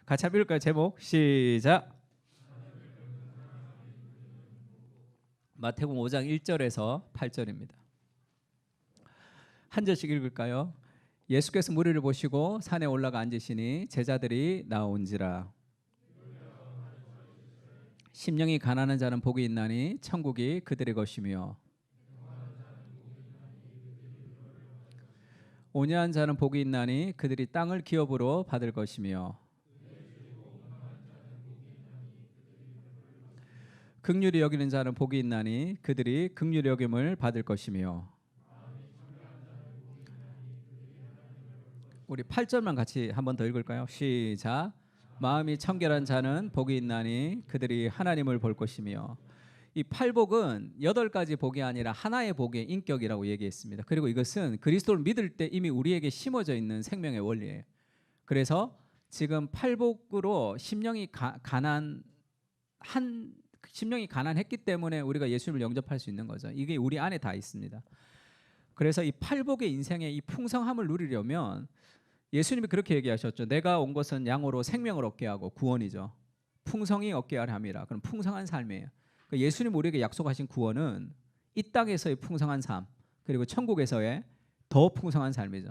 같이 한번 읽을까요? 제목 시작. 마태복음 5장 1절에서 8절입니다. 한 절씩 읽을까요? 예수께서 무리를 보시고 산에 올라가 앉으시니 제자들이 나온지라. 심령이 가난한 자는 복이 있나니 천국이 그들의 것이며 온유한 자는 복이 있나니 그들이 땅을 기업으로 받을 것이며 긍휼히 여기는 자는 복이 있나니 그들이 긍휼히 여김을 받을 것이며. 우리 8절만 같이 한 번 더 읽을까요? 시작. 마음이 청결한 자는 복이 있나니 그들이 하나님을 볼 것이며. 이 팔복은 8가지 복이 아니라 하나의 복의 인격이라고 얘기했습니다. 그리고 이것은 그리스도를 믿을 때 이미 우리에게 심어져 있는 생명의 원리예요. 그래서 지금 팔복으로 심령이 가난했기 때문에 우리가 예수님을 영접할 수 있는 거죠. 이게 우리 안에 다 있습니다. 그래서 이 팔복의 인생의 이 풍성함을 누리려면 예수님이 그렇게 얘기하셨죠. 내가 온 것은 양으로 생명을 얻게 하고 구원이죠. 풍성히 얻게 하려 함이라. 그럼 풍성한 삶이에요. 그러니까 예수님 우리에게 약속하신 구원은 이 땅에서의 풍성한 삶, 그리고 천국에서의 더 풍성한 삶이죠.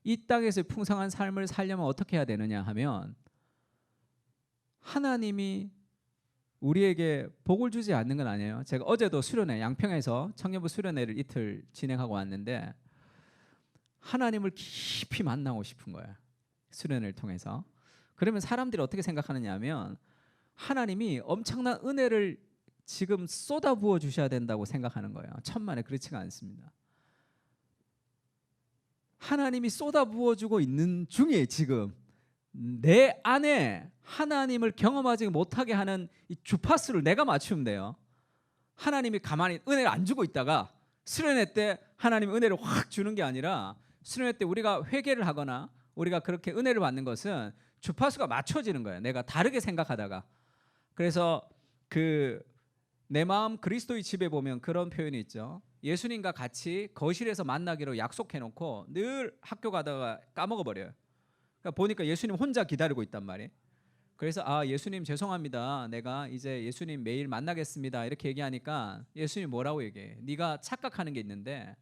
이 땅에서의 풍성한 삶을 살려면 어떻게 해야 되느냐 하면 하나님이 우리에게 복을 주지 않는 건 아니에요. 제가 어제도 수련회, 양평에서 청년부 수련회를 이틀 진행하고 왔는데 하나님을 깊이 만나고 싶은 거예요. 수련회를 통해서. 그러면 사람들이 어떻게 생각하느냐 하면 하나님이 엄청난 은혜를 지금 쏟아부어 주셔야 된다고 생각하는 거예요. 천만에 그렇지가 않습니다. 하나님이 쏟아부어 주고 있는 중에 지금 내 안에 하나님을 경험하지 못하게 하는 이 주파수를 내가 맞추면 돼요. 하나님이 가만히 은혜를 안 주고 있다가 수련회 때 하나님이 은혜를 확 주는 게 아니라 수련회 때 우리가 회개를 하거나 우리가 그렇게 은혜를 받는 것은 주파수가 맞춰지는 거예요. 내가 다르게 생각하다가. 그래서 내 마음 그리스도의 집에 보면 그런 표현이 있죠. 예수님과 같이 거실에서 만나기로 약속해놓고 늘 학교 가다가 까먹어버려요. 그러니까 보니까 예수님 혼자 기다리고 있단 말이에요. 그래서 예수님 죄송합니다. 내가 이제 예수님 매일 만나겠습니다. 이렇게 얘기하니까 예수님 뭐라고 얘기해? 네가 착각하는 게 있는데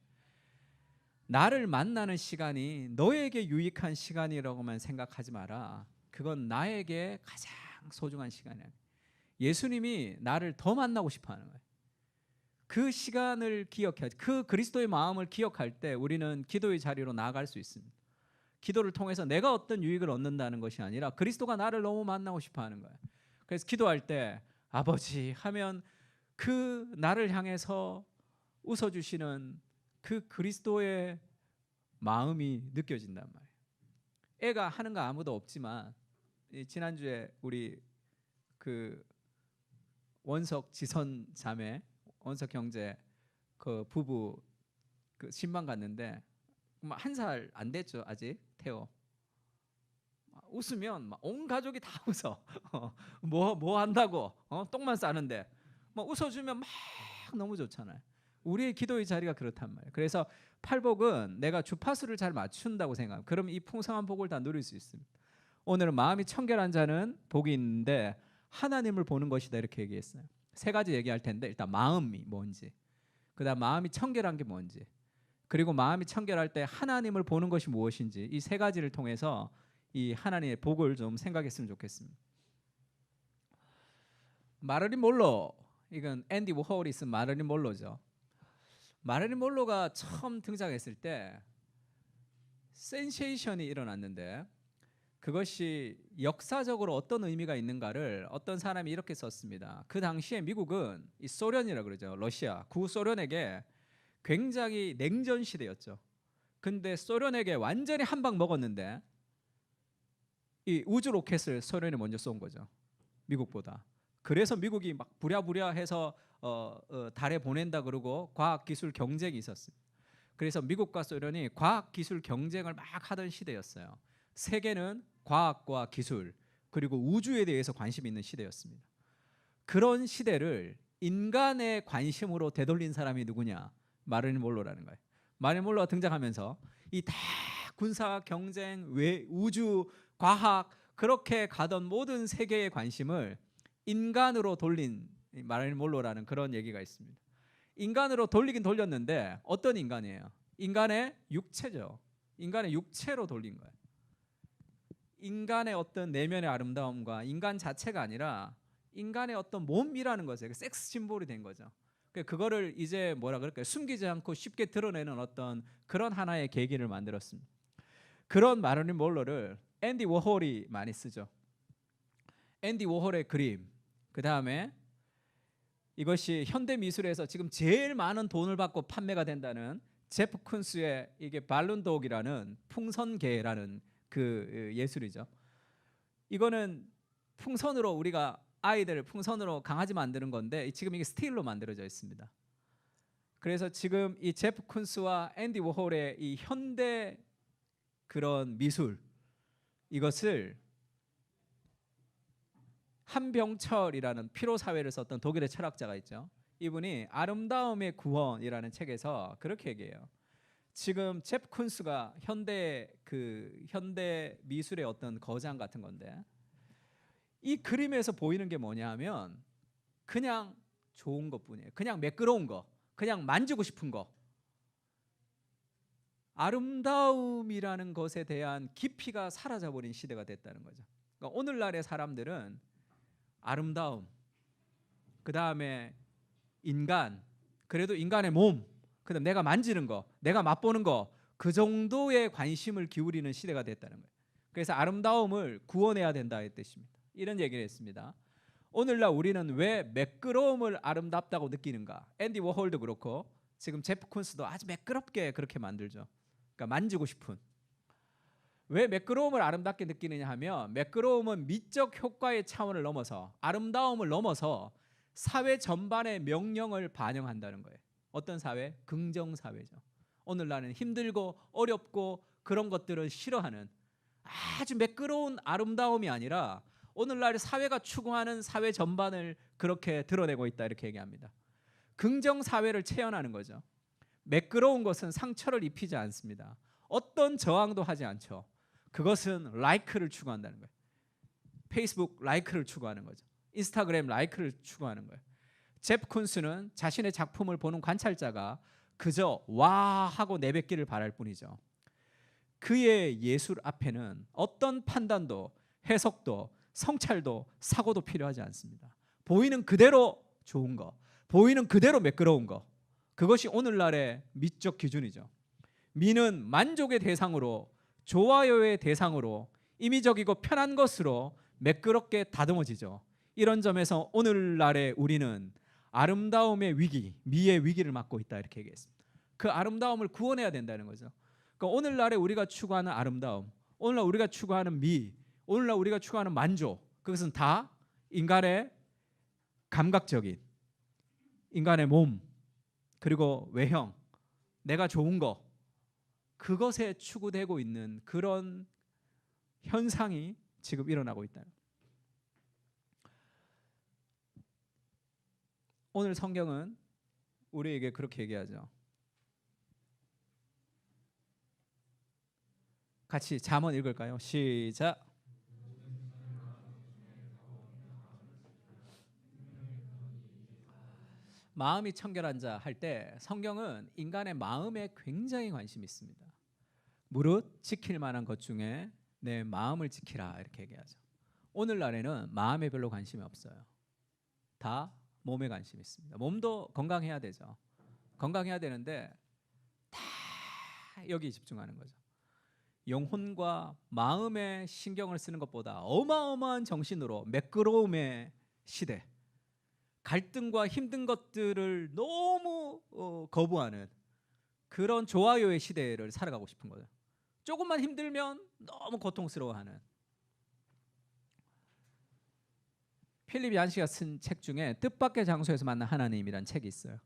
나를 만나는 시간이 너에게 유익한 시간이라고만 생각하지 마라. 그건 나에게 가장 소중한 시간이야. 예수님이 나를 더 만나고 싶어 하는 거예요. 그 시간을 기억해야지. 그 그리스도의 마음을 기억할 때 우리는 기도의 자리로 나아갈 수 있습니다. 기도를 통해서 내가 어떤 유익을 얻는다는 것이 아니라 그리스도가 나를 너무 만나고 싶어 하는 거예요. 그래서 기도할 때 아버지 하면 그 나를 향해서 웃어주시는 그 그리스도의 마음이 느껴진단 말이에요. 애가 하는 거 아무도 없지만 지난주에 우리 원석 지선 자매, 원석 형제 그 부부 신방 갔는데 1살 안 됐죠 아직. 태호 웃으면 온 가족이 다 웃어. 뭐 한다고 똥만 싸는데 웃어주면 막 너무 좋잖아요. 우리의 기도의 자리가 그렇단 말이에요. 그래서 팔복은 내가 주파수를 잘 맞춘다고 생각합니다. 그럼 이 풍성한 복을 다 누릴 수 있습니다. 오늘은 마음이 청결한 자는 복이 있는데 하나님을 보는 것이다 이렇게 얘기했어요. 3가지 얘기할 텐데 일단 마음이 뭔지, 그다음 마음이 청결한 게 뭔지, 그리고 마음이 청결할 때 하나님을 보는 것이 무엇인지, 이 3가지를 통해서 이 하나님의 복을 좀 생각했으면 좋겠습니다. 마릴린 몰로, 이건 앤디 워홀이 쓴 마릴린 몰로죠. 마릴린 몰로가 처음 등장했을 때 센세이션이 일어났는데 그것이 역사적으로 어떤 의미가 있는가를 어떤 사람이 이렇게 썼습니다. 그 당시에 미국은 이 소련이라고 그러죠. 러시아, 구소련에게 굉장히 냉전 시대였죠. 근데 소련에게 완전히 한 방 먹었는데 이 우주 로켓을 소련이 먼저 쏜 거죠. 미국보다. 그래서 미국이 막 부랴부랴 해서 달에 보낸다 그러고 과학기술 경쟁이 있었어요. 그래서 미국과 소련이 과학기술 경쟁을 막 하던 시대였어요. 세계는 과학과 기술 그리고 우주에 대해서 관심이 있는 시대였습니다. 그런 시대를 인간의 관심으로 되돌린 사람이 누구냐? 마릴린 몰로라는 거예요. 마릴린 몰로가 등장하면서 이 다 군사 경쟁, 우주, 과학 그렇게 가던 모든 세계의 관심을 인간으로 돌린 마릴린 먼로라는 그런 얘기가 있습니다. 인간으로 돌리긴 돌렸는데 어떤 인간이에요? 인간의 육체죠. 인간의 육체로 돌린 거예요. 인간의 어떤 내면의 아름다움과 인간 자체가 아니라 인간의 어떤 몸이라는 것에 섹스 심볼이 된 거죠. 그거를 이제 뭐라 그럴까요? 숨기지 않고 쉽게 드러내는 어떤 그런 하나의 계기를 만들었습니다. 그런 마릴린 먼로를 앤디 워홀이 많이 쓰죠. 앤디 워홀의 그림, 그 다음에 이것이 현대 미술에서 지금 제일 많은 돈을 받고 판매가 된다는 제프 쿤스의 이게 발룬독이라는 풍선개라는 그 예술이죠. 이거는 풍선으로 우리가 아이들 풍선으로 강아지 만드는 건데 지금 이게 스틸로 만들어져 있습니다. 그래서 지금 이 제프 쿤스와 앤디 워홀의 이 현대 그런 미술 이것을 한병철이라는 피로 사회를 썼던 독일의 철학자가 있죠. 이분이 아름다움의 구원이라는 책에서 그렇게 얘기해요. 지금 제프 쿤스가 현대 미술의 어떤 거장 같은 건데 이 그림에서 보이는 게 뭐냐면 그냥 좋은 것뿐이에요. 그냥 매끄러운 거, 그냥 만지고 싶은 거. 아름다움이라는 것에 대한 깊이가 사라져버린 시대가 됐다는 거죠. 그러니까 오늘날의 사람들은 아름다움, 그 다음에 인간, 그래도 인간의 몸, 그다음 내가 만지는 거, 내가 맛보는 거, 그 정도의 관심을 기울이는 시대가 됐다는 거예요. 그래서 아름다움을 구원해야 된다의 뜻입니다. 이런 얘기를 했습니다. 오늘날 우리는 왜 매끄러움을 아름답다고 느끼는가? 앤디 워홀도 그렇고 지금 제프 쿤스도 아주 매끄럽게 그렇게 만들죠. 그러니까 만지고 싶은. 왜 매끄러움을 아름답게 느끼느냐 하면 매끄러움은 미적 효과의 차원을 넘어서 아름다움을 넘어서 사회 전반의 명령을 반영한다는 거예요. 어떤 사회? 긍정 사회죠. 오늘날은 힘들고 어렵고 그런 것들을 싫어하는 아주 매끄러운 아름다움이 아니라 오늘날 사회가 추구하는 사회 전반을 그렇게 드러내고 있다 이렇게 얘기합니다. 긍정 사회를 체현하는 거죠. 매끄러운 것은 상처를 입히지 않습니다. 어떤 저항도 하지 않죠. 그것은 라이크를 추구한다는 거예요. 페이스북 라이크를 추구하는 거죠. 인스타그램 라이크를 추구하는 거예요. 제프 쿤스는 자신의 작품을 보는 관찰자가 그저 와 하고 내뱉기를 바랄 뿐이죠. 그의 예술 앞에는 어떤 판단도 해석도 성찰도 사고도 필요하지 않습니다. 보이는 그대로 좋은 거, 보이는 그대로 매끄러운 거, 그것이 오늘날의 미적 기준이죠. 미는 만족의 대상으로, 좋아요의 대상으로, 임의적이고 편한 것으로 매끄럽게 다듬어지죠. 이런 점에서 오늘날의 우리는 아름다움의 위기, 미의 위기를 맞고 있다 이렇게 얘기했습니다. 그 아름다움을 구원해야 된다는 거죠. 그러니까 오늘날에 우리가 추구하는 아름다움, 오늘날 우리가 추구하는 미, 오늘날 우리가 추구하는 만족, 그것은 다 인간의 감각적인, 인간의 몸, 그리고 외형, 내가 좋은 거, 그것에 추구되고 있는 그런 현상이 지금 일어나고 있다. 오늘 성경은 우리에게 그렇게 얘기하죠. 같이 잠언 읽을까요? 시작. 마음이 청결한 자 할 때 성경은 인간의 마음에 굉장히 관심이 있습니다. 무릇 지킬 만한 것 중에 내 마음을 지키라 이렇게 얘기하죠. 오늘날에는 마음에 별로 관심이 없어요. 다 몸에 관심이 있습니다. 몸도 건강해야 되죠. 건강해야 되는데 다 여기 집중하는 거죠. 영혼과 마음에 신경을 쓰는 것보다 어마어마한 정신으로 매끄러움의 시대, 갈등과 힘든 것들을 너무 거부하는 그런 좋아요의 시대를 살아가고 싶은 거죠. 조금만 힘들면 너무 고통스러워하는. 필립 얀시가 쓴 책 중에 뜻밖의 장소에서 만난 하나님이라는 책이 있어요.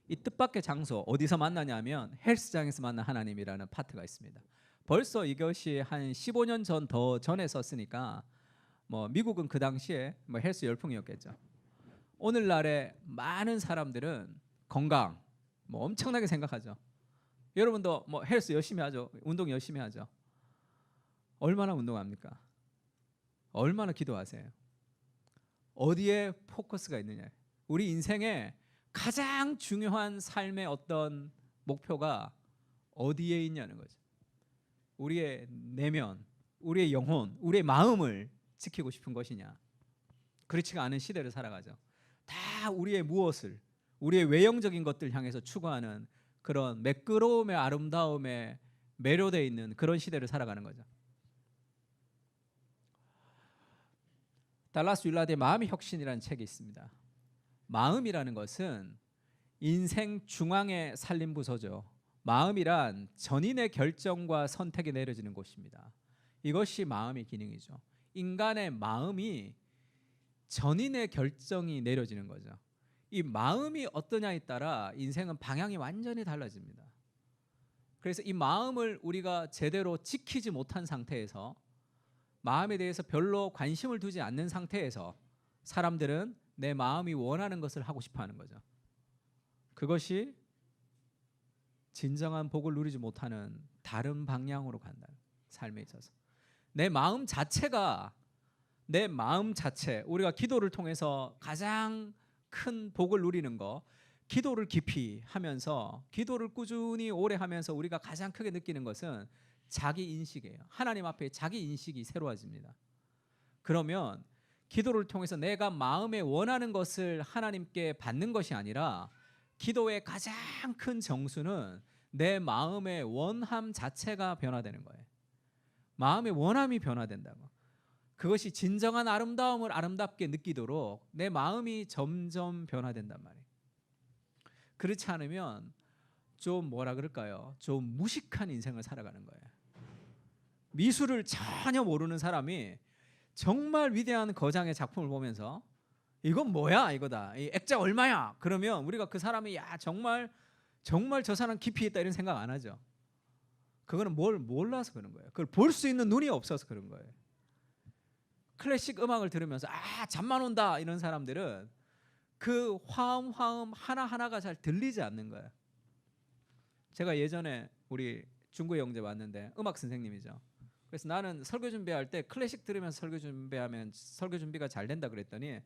이 뜻밖의 장소 어디서 만나냐면 헬스장에서 만난 하나님이라는 파트가 있습니다. 벌써 이것이 한 15년 전 더 전에 썼으니까 뭐 미국은 그 당시에 뭐 헬스 열풍이었겠죠. 오늘날의 많은 사람들은 건강 뭐 엄청나게 생각하죠. 여러분도 뭐 헬스 열심히 하죠. 운동 열심히 하죠. 얼마나 운동합니까? 얼마나 기도하세요? 어디에 포커스가 있느냐? 우리 인생의 가장 중요한 삶의 어떤 목표가 어디에 있냐는 거죠. 우리의 내면, 우리의 영혼, 우리의 마음을 지키고 싶은 것이냐? 그렇지가 않은 시대를 살아가죠. 다 우리의 무엇을, 우리의 외형적인 것들 향해서 추구하는 그런 매끄러움의 아름다움에 매료되어 있는 그런 시대를 살아가는 거죠. 달라스 윌라드의 마음의 혁신이라는 책이 있습니다. 마음이라는 것은 인생 중앙의 살림부서죠. 마음이란 전인의 결정과 선택이 내려지는 곳입니다. 이것이 마음의 기능이죠. 인간의 마음이 전인의 결정이 내려지는 거죠. 이 마음이 어떠냐에 따라 인생은 방향이 완전히 달라집니다. 그래서 이 마음을 우리가 제대로 지키지 못한 상태에서, 마음에 대해서 별로 관심을 두지 않는 상태에서 사람들은 내 마음이 원하는 것을 하고 싶어 하는 거죠. 그것이 진정한 복을 누리지 못하는 다른 방향으로 간다. 삶에 있어서 내 마음 자체, 우리가 기도를 통해서 가장 큰 복을 누리는 거, 기도를 깊이 하면서, 기도를 꾸준히 오래 하면서 우리가 가장 크게 느끼는 것은 자기 인식이에요. 하나님 앞에 자기 인식이 새로워집니다. 그러면 기도를 통해서 내가 마음에 원하는 것을 하나님께 받는 것이 아니라, 기도의 가장 큰 정수는 내 마음의 원함 자체가 변화되는 거예요. 마음의 원함이 변화된다고. 그것이 진정한 아름다움을 아름답게 느끼도록 내 마음이 점점 변화된단 말이에요. 그렇지 않으면 좀 좀 무식한 인생을 살아가는 거예요. 미술을 전혀 모르는 사람이 정말 위대한 거장의 작품을 보면서 이건 뭐야, 이거다, 이 액자 얼마야, 그러면 우리가 그 사람이 정말 저 사람 깊이 있다 이런 생각 안 하죠. 그거는 뭘 몰라서 그런 거예요. 그걸 볼 수 있는 눈이 없어서 그런 거예요. 클래식 음악을 들으면서 잠만 온다 이런 사람들은 그 화음 하나하나가 잘 들리지 않는 거예요. 제가 예전에 우리 중국의 형제 왔는데 음악 선생님이죠. 그래서 나는 설교 준비할 때 클래식 들으면서 설교 준비하면 설교 준비가 잘 된다 그랬더니,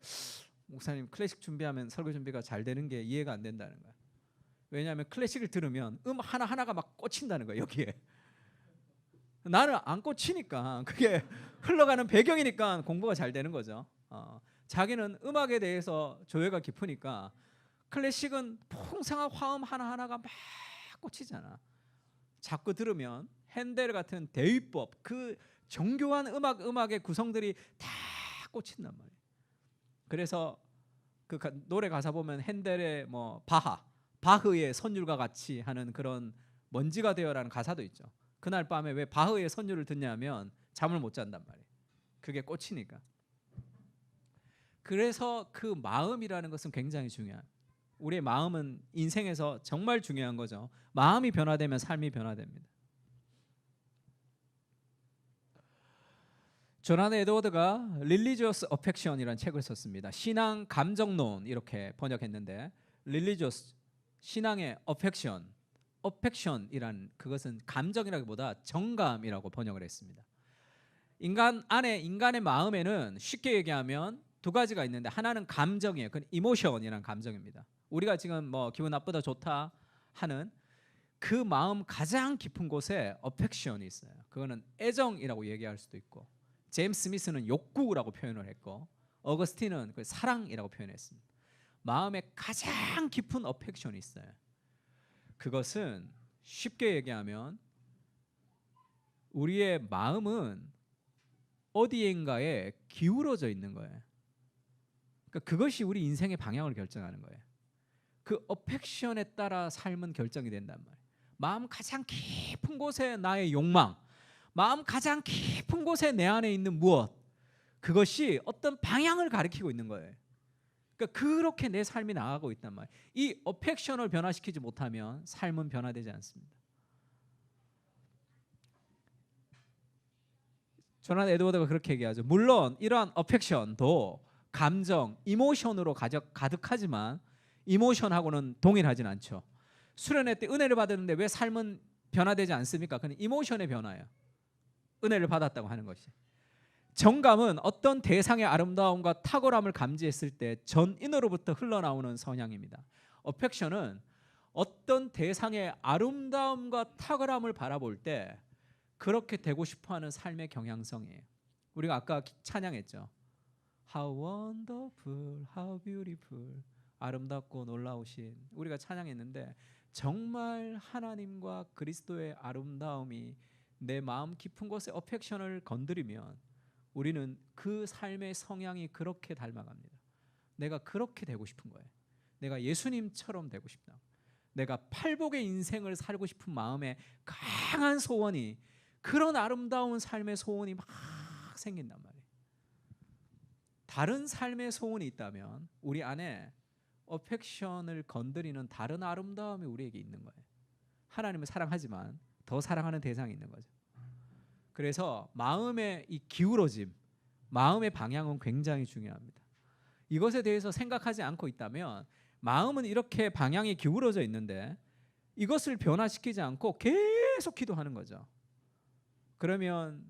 목사님 클래식 준비하면 설교 준비가 잘 되는 게 이해가 안 된다는 거야. 왜냐하면 클래식을 들으면 하나하나가 막 꽂힌다는 거야, 여기에. 나는 안 꽂히니까, 그게 흘러가는 배경이니까 공부가 잘 되는 거죠. 자기는 음악에 대해서 조예가 깊으니까 클래식은 풍성한 화음 하나하나가 막 꽂히잖아. 자꾸 들으면 핸델 같은 대위법, 그 정교한 음악의 구성들이 다 꽂힌단 말이에요. 그래서 그 노래 가사 보면 핸델의 바흐의 선율과 같이 하는 그런 먼지가 되어라는 가사도 있죠. 그날 밤에 왜 바흐의 선율을 듣냐면 잠을 못 잔단 말이에요. 그게 꽂히니까. 그래서 그 마음이라는 것은 굉장히 중요해요. 우리의 마음은 인생에서 정말 중요한 거죠. 마음이 변화되면 삶이 변화됩니다. 조난 에드워드가 Religious Affection이라는 책을 썼습니다. 신앙 감정론 이렇게 번역했는데, Religious, 신앙의 affection이란 그것은 감정이라기보다 정감이라고 번역을 했습니다. 인간의 마음에는 쉽게 얘기하면 두 가지가 있는데, 하나는 감정이에요. 그건 이모션이라는 감정입니다. 우리가 지금 기분 나쁘다 좋다 하는 그 마음 가장 깊은 곳에 affection이 있어요. 그거는 애정이라고 얘기할 수도 있고, 제임스 스미스는 욕구라고 표현을 했고, 어거스틴은 그 사랑이라고 표현했습니다. 마음에 가장 깊은 affection이 있어요. 그것은 쉽게 얘기하면 우리의 마음은 어디인가에 기울어져 있는 거예요. 그러니까 그것이 우리 인생의 방향을 결정하는 거예요. 그 어펙션에 따라 삶은 결정이 된단 말이에요. 마음 가장 깊은 곳에 나의 욕망, 마음 가장 깊은 곳에 내 안에 있는 무엇, 그것이 어떤 방향을 가리키고 있는 거예요. 그러니까 그렇게 내 삶이 나가고 있단 말이에요. 이 어펙션을 변화시키지 못하면 삶은 변화되지 않습니다. 조난 에드워드가 그렇게 얘기하죠. 물론 이러한 어펙션도 감정, 이모션으로 가득하지만 이모션하고는 동일하진 않죠. 수련회 때 은혜를 받았는데 왜 삶은 변화되지 않습니까? 그건 이모션의 변화예요. 은혜를 받았다고 하는 것이. 정감은 어떤 대상의 아름다움과 탁월함을 감지했을 때 전인으로부터 흘러나오는 성향입니다. 어펙션은 어떤 대상의 아름다움과 탁월함을 바라볼 때 그렇게 되고 싶어하는 삶의 경향성이에요. 우리가 아까 찬양했죠. How wonderful, how beautiful. 아름답고 놀라우신. 우리가 찬양했는데 정말 하나님과 그리스도의 아름다움이 내 마음 깊은 곳에 어펙션을 건드리면 우리는 그 삶의 성향이 그렇게 닮아갑니다. 내가 그렇게 되고 싶은 거예요. 내가 예수님처럼 되고 싶다. 내가 팔복의 인생을 살고 싶은 마음에 강한 소원이, 그런 아름다운 삶의 소원이 막 생긴단 말이에요. 다른 삶의 소원이 있다면 우리 안에 어펙션을 건드리는 다른 아름다움이 우리에게 있는 거예요. 하나님을 사랑하지만 더 사랑하는 대상이 있는 거죠. 그래서 마음의 이 기울어짐, 마음의 방향은 굉장히 중요합니다. 이것에 대해서 생각하지 않고 있다면 마음은 이렇게 방향이 기울어져 있는데 이것을 변화시키지 않고 계속 기도하는 거죠. 그러면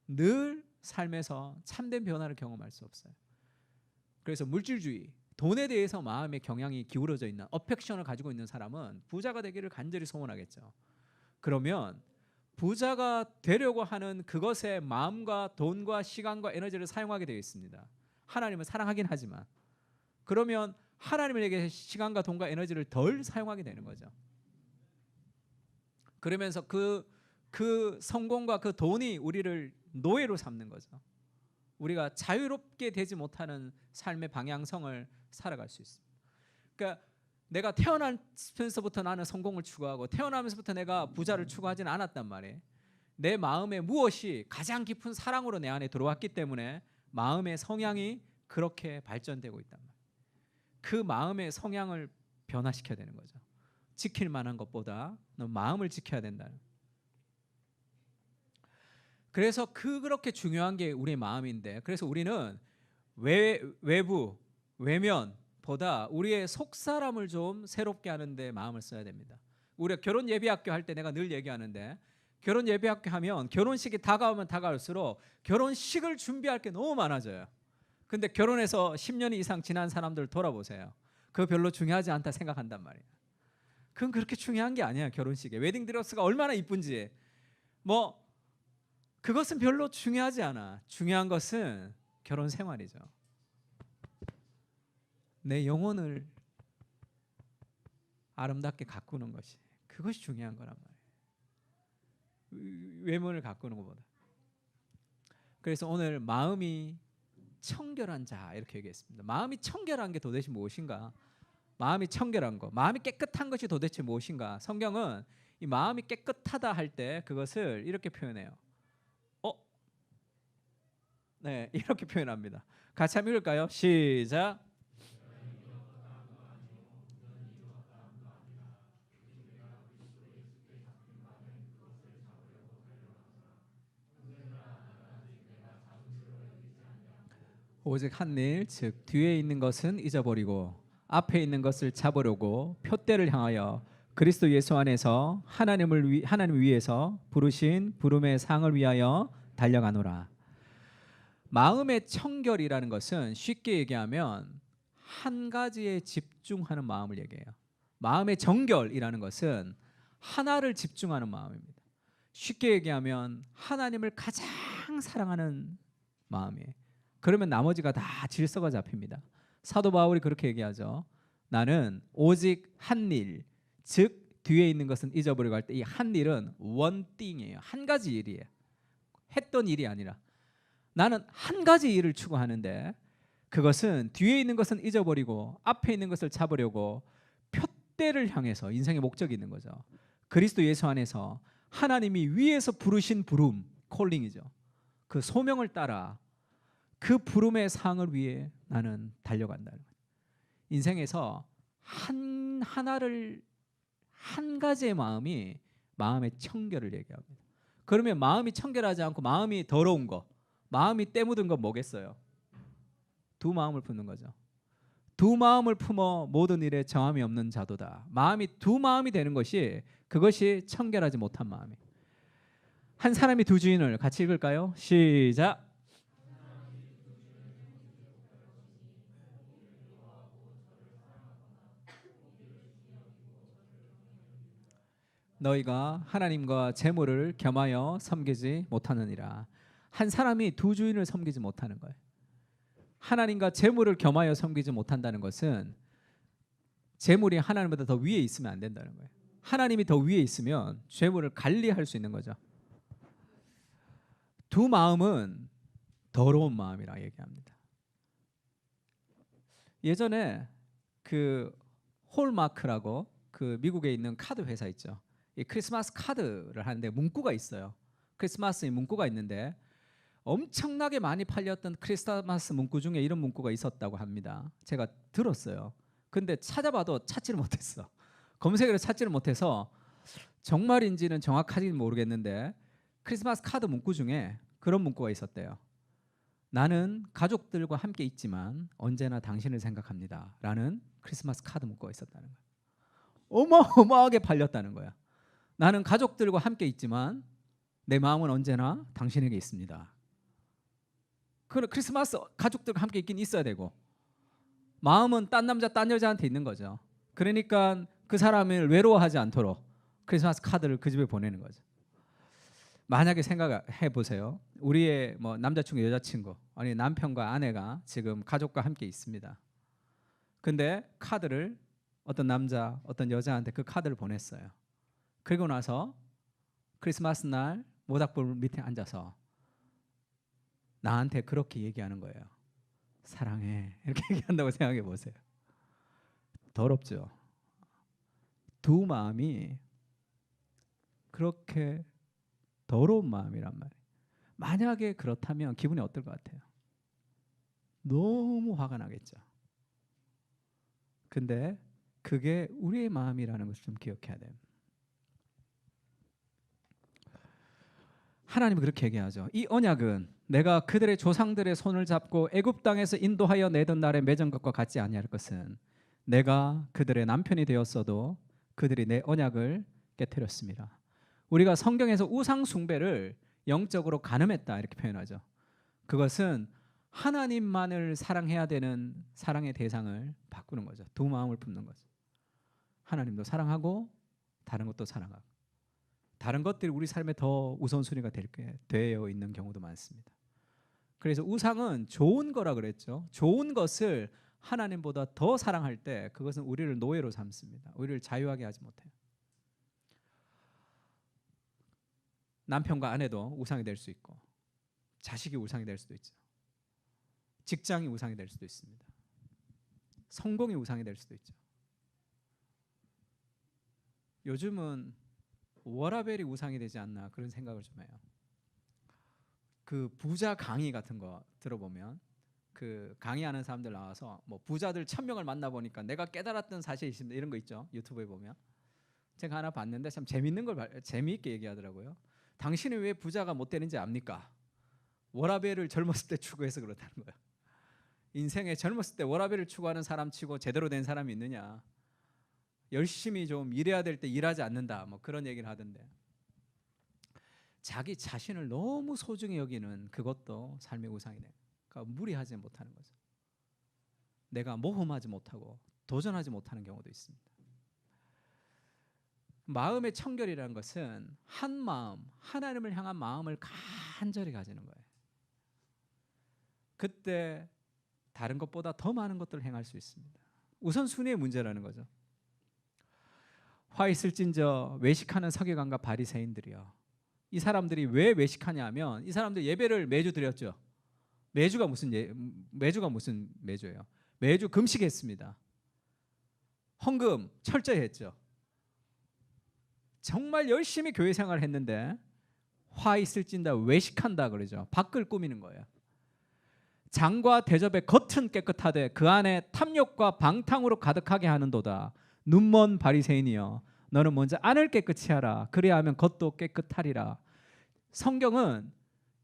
늘 삶에서 참된 변화를 경험할 수 없어요. 그래서 물질주의, 돈에 대해서 마음의 경향이 기울어져 있는 어펙션을 가지고 있는 사람은 부자가 되기를 간절히 소원하겠죠. 그러면 부자가 되려고 하는 그것에 마음과 돈과 시간과 에너지를 사용하게 되어 있습니다. 하나님을 사랑하긴 하지만 그러면 하나님에게 시간과 돈과 에너지를 덜 사용하게 되는 거죠. 그러면서 그 성공과 그 돈이 우리를 노예로 삼는 거죠. 우리가 자유롭게 되지 못하는 삶의 방향성을 살아갈 수 있습니다. 그러니까 내가 태어나면서부터 나는 성공을 추구하고 태어나면서부터 내가 부자를 추구하지는 않았단 말이에요. 내 마음에 무엇이 가장 깊은 사랑으로 내 안에 들어왔기 때문에 마음의 성향이 그렇게 발전되고 있단 말이에요. 그 마음의 성향을 변화시켜야 되는 거죠. 지킬 만한 것보다 너 마음을 지켜야 된다. 그래서 그렇게 중요한 게 우리의 마음인데, 그래서 우리는 외부, 외면보다 우리의 속사람을 좀 새롭게 하는데 마음을 써야 됩니다. 우리가 결혼 예비학교 할 때 내가 늘 얘기하는데, 결혼 예비학교 하면 결혼식이 다가오면 다가올수록 결혼식을 준비할 게 너무 많아져요. 근데 결혼해서 10년 이상 지난 사람들 돌아보세요. 그거 별로 중요하지 않다 생각한단 말이에요. 그건 그렇게 중요한 게 아니야. 결혼식에 웨딩드레스가 얼마나 이쁜지 뭐 그것은 별로 중요하지 않아. 중요한 것은 결혼 생활이죠. 내 영혼을 아름답게 가꾸는 것이, 그것이 중요한 거란 말이에요. 외모를 가꾸는 것보다. 그래서 오늘 마음이 청결한 자 이렇게 얘기했습니다. 마음이 청결한 게 도대체 무엇인가? 마음이 청결한 거, 마음이 깨끗한 것이 도대체 무엇인가? 성경은 이 마음이 깨끗하다 할 때 그것을 이렇게 표현해요. 네, 이렇게 표현합니다. 같이 한번 읽을까요? 시작. 오직 한 일, 즉 뒤에 있는 것은 잊어버리고 앞에 있는 것을 잡으려고 표대를 향하여 그리스도 예수 안에서 하나님 위에서 부르신 부름의 상을 위하여 달려가노라. 마음의 청결이라는 것은 쉽게 얘기하면 한 가지에 집중하는 마음을 얘기해요. 마음의 정결이라는 것은 하나를 집중하는 마음입니다. 쉽게 얘기하면 하나님을 가장 사랑하는 마음이에요. 그러면 나머지가 다 질서가 잡힙니다. 사도 바울이 그렇게 얘기하죠. 나는 오직 한 일, 즉 뒤에 있는 것은 잊어버리고 할 때 이 한 일은 one thing이에요. 한 가지 일이에요. 했던 일이 아니라 나는 한 가지 일을 추구하는데 그것은 뒤에 있는 것은 잊어버리고 앞에 있는 것을 잡으려고 표대를 향해서 인생의 목적이 있는 거죠. 그리스도 예수 안에서 하나님이 위에서 부르신 부름, 콜링이죠. 그 소명을 따라 그 부름의 상을 위해 나는 달려간다는 거예요. 인생에서 하나를 한 가지의 마음이 마음의 청결을 얘기합니다. 그러면 마음이 청결하지 않고 마음이 더러운 거, 마음이 때 묻은 건 뭐겠어요? 두 마음을 품는 거죠. 두 마음을 품어 모든 일에 정함이 없는 자도다. 마음이 두 마음이 되는 것이 그것이 청결하지 못한 마음이에요. 한 사람이 두 주인을 같이 읽을까요? 시작. 너희가 하나님과 재물을 겸하여 섬기지 못하느니라. 한 사람이 두 주인을 섬기지 못하는 거예요. 하나님과 재물을 겸하여 섬기지 못한다는 것은 재물이 하나님보다 더 위에 있으면 안 된다는 거예요. 하나님이 더 위에 있으면 재물을 관리할 수 있는 거죠. 두 마음은 더러운 마음이라 얘기합니다. 예전에 그 홀마크라고 그 미국에 있는 카드 회사 있죠. 이 크리스마스 카드를 하는데 문구가 있어요. 크리스마스의 문구가 있는데 엄청나게 많이 팔렸던 크리스마스 문구 중에 이런 문구가 있었다고 합니다. 제가 들었어요. 근데 찾아봐도 찾지를 못했어. 검색을 찾지를 못해서 정말인지는 정확하지는 모르겠는데 크리스마스 카드 문구 중에 그런 문구가 있었대요. 나는 가족들과 함께 있지만 언제나 당신을 생각합니다. 라는 크리스마스 카드 문구가 있었다는 거예요. 어마어마하게 팔렸다는 거야. 나는 가족들과 함께 있지만 내 마음은 언제나 당신에게 있습니다. 크리스마스 가족들과 함께 있긴 있어야 되고 마음은 딴 남자 딴 여자한테 있는 거죠. 그러니까 그 사람을 외로워하지 않도록 크리스마스 카드를 그 집에 보내는 거죠. 만약에 생각해 보세요. 우리의 뭐 남자친구 여자친구 아니 남편과 아내가 지금 가족과 함께 있습니다. 근데 카드를 어떤 남자 어떤 여자한테 그 카드를 보냈어요. 그리고 나서 크리스마스 날 모닥불 밑에 앉아서 나한테 그렇게 얘기하는 거예요. 사랑해 이렇게 얘기한다고 생각해 보세요. 더럽죠. 두 마음이 그렇게 더러운 마음이란 말이에요. 만약에 그렇다면 기분이 어떨 것 같아요? 너무 화가 나겠죠. 근데 그게 우리의 마음이라는 것을 좀 기억해야 돼요. 하나님은 그렇게 얘기하죠. 이 언약은 내가 그들의 조상들의 손을 잡고 애굽 땅에서 인도하여 내던 날에 맺은 것과 같지 아니할 것은 내가 그들의 남편이 되었어도 그들이 내 언약을 깨뜨렸습니다. 우리가 성경에서 우상 숭배를 영적으로 간음했다 이렇게 표현하죠. 그것은 하나님만을 사랑해야 되는 사랑의 대상을 바꾸는 거죠. 두 마음을 품는 거죠. 하나님도 사랑하고 다른 것도 사랑하고 다른 것들이 우리 삶에 더 우선순위가 되어 있는 경우도 많습니다. 그래서 우상은 좋은 거라 그랬죠. 좋은 것을 하나님보다 더 사랑할 때 그것은 우리를 노예로 삼습니다. 우리를 자유하게 하지 못해요. 남편과 아내도 우상이 될 수 있고 자식이 우상이 될 수도 있죠. 직장이 우상이 될 수도 있습니다. 성공이 우상이 될 수도 있죠. 요즘은 워라벨이 우상이 되지 않나 그런 생각을 좀 해요. 그 부자 강의 같은 거 들어보면 그 강의하는 사람들 나와서 뭐 부자들 1000명을 만나보니까 내가 깨달았던 사실이 있습니다. 이런 거 있죠. 유튜브에 보면. 제가 하나 봤는데 참 재밌는 걸 재미있게 얘기하더라고요. 당신은 왜 부자가 못 되는지 압니까? 워라벨을 젊었을 때 추구해서 그렇다는 거예요. 인생에 젊었을 때 워라벨을 추구하는 사람 치고 제대로 된 사람이 있느냐? 열심히 좀 일해야 될 때 일하지 않는다. 뭐 그런 얘기를 하던데. 자기 자신을 너무 소중히 여기는 그것도 삶의 우상이네. 그러니까 무리하지 못하는 거죠. 내가 모험하지 못하고 도전하지 못하는 경우도 있습니다. 마음의 청결이라는 것은 한 마음, 하나님을 향한 마음을 간절히 가지는 거예요. 그때 다른 것보다 더 많은 것들을 행할 수 있습니다. 우선순위의 문제라는 거죠. 화 있을진저 외식하는 서기관과 바리새인들이요. 이 사람들이 왜 외식하냐 하면 이 사람들 예배를 매주 드렸죠. 매주가 무슨 매주예요? 매주 금식했습니다. 헌금 철저히 했죠. 정말 열심히 교회 생활을 했는데 화 있을진다 외식한다 그러죠. 밖을 꾸미는 거예요. 장과 대접의 겉은 깨끗하되 그 안에 탐욕과 방탕으로 가득하게 하는도다. 눈먼 바리새인이여 너는 먼저 안을 깨끗이 하라. 그래야 하면 겉도 깨끗하리라. 성경은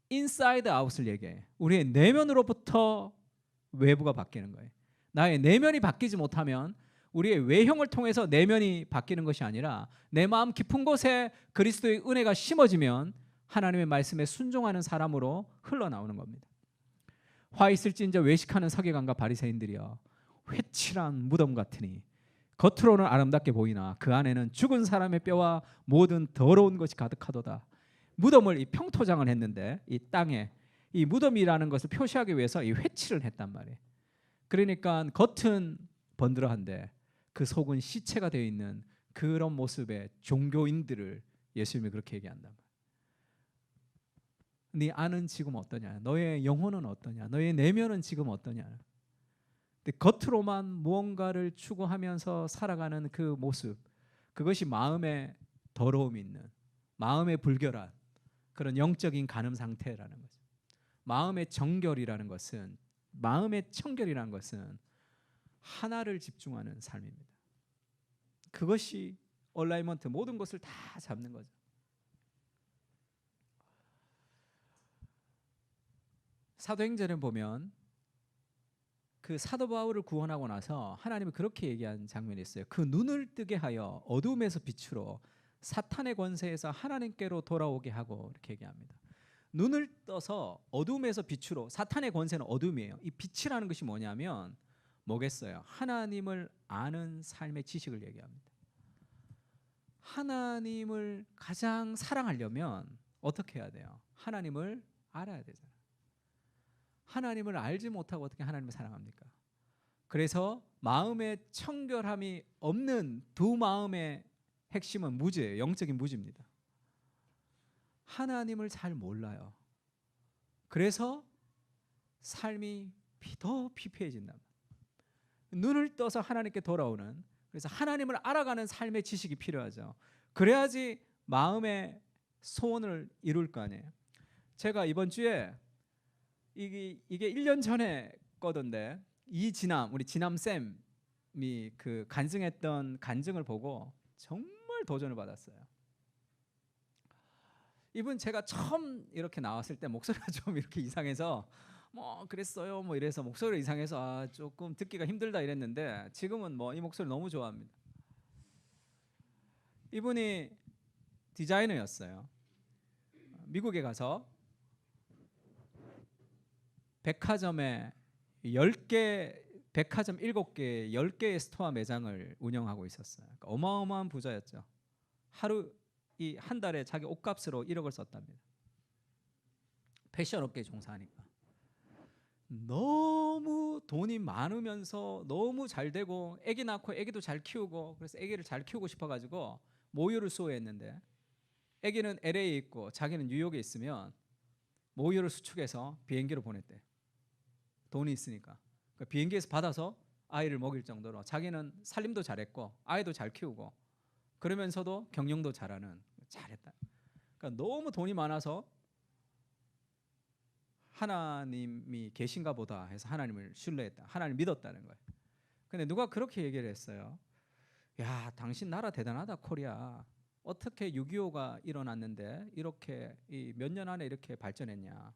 인사이드 아웃을 얘기해. 우리의 내면으로부터 외부가 바뀌는 거예요. 나의 내면이 바뀌지 못하면 우리의 외형을 통해서 내면이 바뀌는 것이 아니라 내 마음 깊은 곳에 그리스도의 은혜가 심어지면 하나님의 말씀에 순종하는 사람으로 흘러나오는 겁니다. 화 있을진저 외식하는 서기관과 바리새인들이여 회칠한 무덤 같으니 겉으로는 아름답게 보이나 그 안에는 죽은 사람의 뼈와 모든 더러운 것이 가득하도다. 무덤을 이 평토장을 했는데 이 땅에 이 무덤이라는 것을 표시하기 위해서 이 회치를 했단 말이에요. 그러니까 겉은 번들어한데 그 속은 시체가 되어 있는 그런 모습의 종교인들을 예수님이 그렇게 얘기한단 말이에요. 네 안은 지금 어떠냐? 너의 영혼은 어떠냐? 너의 내면은 지금 어떠냐? 근데 겉으로만 무언가를 추구하면서 살아가는 그 모습, 그것이 마음에 더러움이 있는, 마음에 불결한 그런 영적인 간음 상태라는 거죠. 마음의 정결이라는 것은, 마음의 청결이라는 것은 하나를 집중하는 삶입니다. 그것이 얼라이먼트, 모든 것을 다 잡는 거죠. 사도행전에 보면 그 사도 바울을 구원하고 나서 하나님이 그렇게 얘기한 장면이 있어요. 그 눈을 뜨게 하여 어둠에서 빛으로 사탄의 권세에서 하나님께로 돌아오게 하고, 이렇게 얘기합니다. 눈을 떠서 어둠에서 빛으로, 사탄의 권세는 어둠이에요. 이 빛이라는 것이 뭐냐면 뭐겠어요? 하나님을 아는 삶의 지식을 얘기합니다. 하나님을 가장 사랑하려면 어떻게 해야 돼요? 하나님을 알아야 되잖아요. 하나님을 알지 못하고 어떻게 하나님을 사랑합니까? 그래서 마음의 청결함이 없는 두 마음의 핵심은 무지예요. 영적인 무지입니다. 하나님을 잘 몰라요. 그래서 삶이 더 피폐해진다. 눈을 떠서 하나님께 돌아오는, 그래서 하나님을 알아가는 삶의 지식이 필요하죠. 그래야지 마음의 소원을 이룰 거 아니에요. 제가 이번 주에 이게 1년 전에 거던데, 우리 진남 쌤이 그 간증했던 간증을 보고 정말 도전을 받았어요. 이분 제가 처음 이렇게 나왔을 때 목소리가 좀 이렇게 이상해서 뭐 그랬어요 뭐 이래서 목소리가 이상해서 조금 듣기가 힘들다 이랬는데, 지금은 뭐 이 목소리 너무 좋아합니다. 이분이 디자이너였어요. 미국에 가서 백화점에 10개, 백화점 7개, 10개의 스토어 매장을 운영하고 있었어요. 그러니까 어마어마한 부자였죠. 한 달에 자기 옷값으로 1억을 썼답니다. 패션 업계에 종사하니까. 너무 돈이 많으면서 너무 잘 되고 아기 낳고 아기도 잘 키우고, 그래서 아기를 잘 키우고 싶어가지고 모유를 수호했는데, 아기는 LA에 있고 자기는 뉴욕에 있으면 모유를 수축해서 비행기로 보냈대. 돈이 있으니까. 그러니까 비행기에서 받아서 아이를 먹일 정도로 자기는 살림도 잘했고 아이도 잘 키우고 그러면서도 경영도 잘했다. 그러니까 너무 돈이 많아서 하나님이 계신가 보다 해서 하나님을 신뢰했다. 하나님을 믿었다는 거예요. 근데 누가 그렇게 얘기를 했어요. 야, 당신 나라 대단하다 코리아. 어떻게 6.25가 일어났는데 이렇게 몇 년 안에 이렇게 발전했냐.